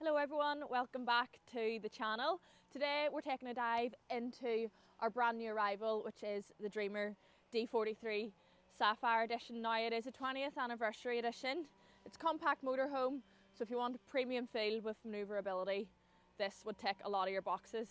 Hello everyone, welcome back to the channel. Today we're taking a dive into our brand new arrival, which is the Dreamer D43 Sapphire Edition. Now it is a 20th anniversary edition. It's a compact motorhome, so if you want a premium feel with manoeuvrability, this would tick a lot of your boxes.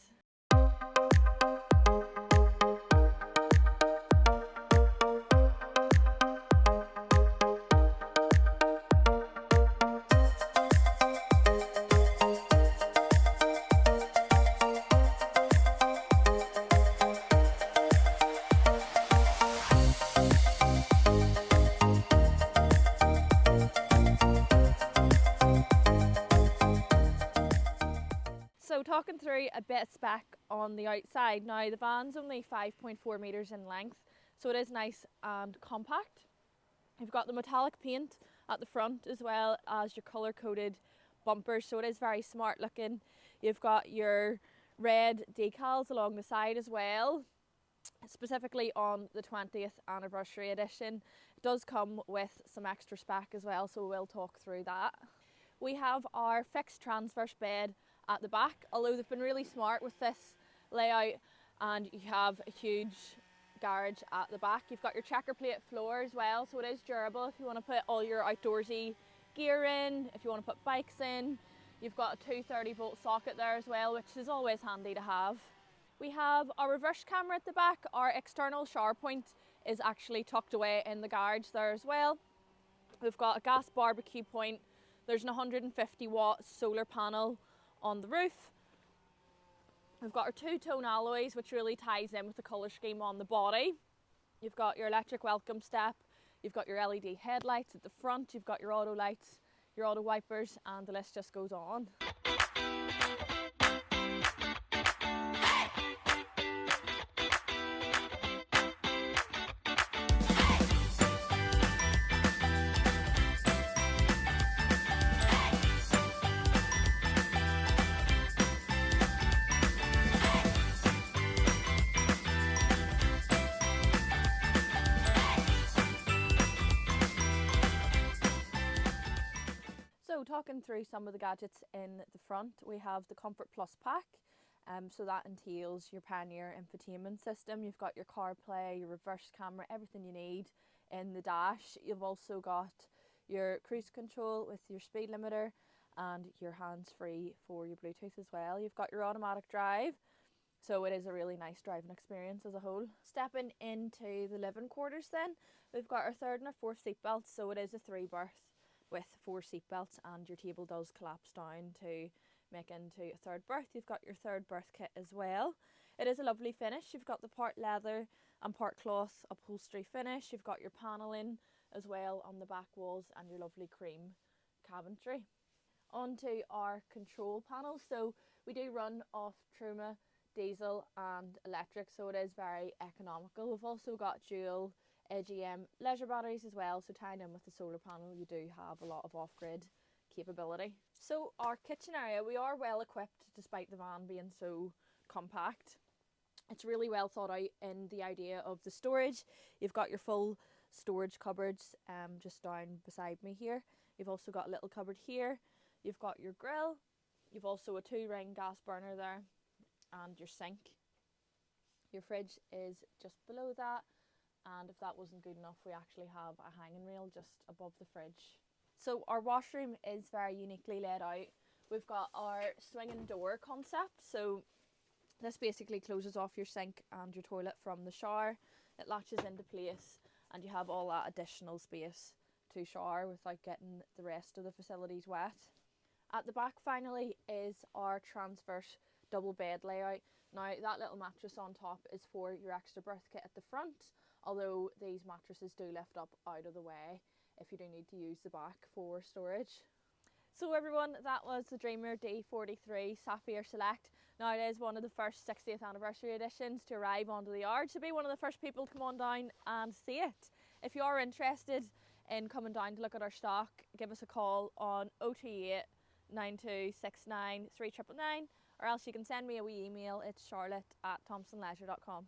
So talking through a bit of spec on the outside, now the van's only 5.4 metres in length, so it is nice and compact. You've got the metallic paint at the front as well as your colour coded bumpers, so it is very smart looking. You've got your red decals along the side as well, specifically on the 20th anniversary edition. It does come with some extra spec as well, so we'll talk through that. We have our fixed transverse bed at the back, although they've been really smart with this layout, and you have a huge garage at the back. You've got your checker plate floor as well, so it is durable if you want to put all your outdoorsy gear in, if you want to put bikes in. You've got a 230-volt socket there as well, which is always handy to have. We have our reverse camera at the back. Our external shower point is actually tucked away in the garage there as well. We've got a gas barbecue point. There's an 150-watt solar panel on the roof. We've got our two-tone alloys, which really ties in with the colour scheme on the body. You've got your electric welcome step, you've got your LED headlights at the front, you've got your auto lights, your auto wipers, and the list just goes on. So talking through some of the gadgets in the front, we have the Comfort Plus pack. So that entails your Pioneer infotainment system. You've got your CarPlay, your reverse camera, everything you need in the dash. You've also got your cruise control with your speed limiter and your hands-free for your Bluetooth as well. You've got your automatic drive, so it is a really nice driving experience as a whole. Stepping into the living quarters then, we've got our third and our fourth seat belts, so it is a 3-berth with 4 seat belts, and your table does collapse down to make into a third berth. You've got your third berth kit as well. It is a lovely finish. You've got the part leather and part cloth upholstery finish. You've got your paneling as well on the back walls and your lovely cream cabinetry. Onto our control panel. So we do run off Dromore diesel and electric, so it is very economical. We've also got dual AGM leisure batteries as well, so tying in with the solar panel you do have a lot of off-grid capability. So our kitchen area, we are well equipped despite the van being so compact. It's really well thought out in the idea of the storage. You've got your full storage cupboards just down beside me here. You've also got a little cupboard here. You've got your grill. You've also a 2-ring gas burner there and your sink. Your fridge is just below that. And if that wasn't good enough, we actually have a hanging rail just above the fridge. So our washroom is very uniquely laid out. We've got our swinging door concept. So this basically closes off your sink and your toilet from the shower. It latches into place and you have all that additional space to shower without getting the rest of the facilities wet. At the back finally is our transverse double bed layout. Now that little mattress on top is for your extra berth kit at the front, although these mattresses do lift up out of the way if you do need to use the back for storage. So everyone, that was the Dreamer D43 Sapphire Select. Now it is one of the first 60th anniversary editions to arrive onto the yard, so be one of the first people to come on down and see it. If you are interested in coming down to look at our stock, give us a call on 028 9269 3999, or else you can send me a wee email. It's charlotte@thompsonleisure.com.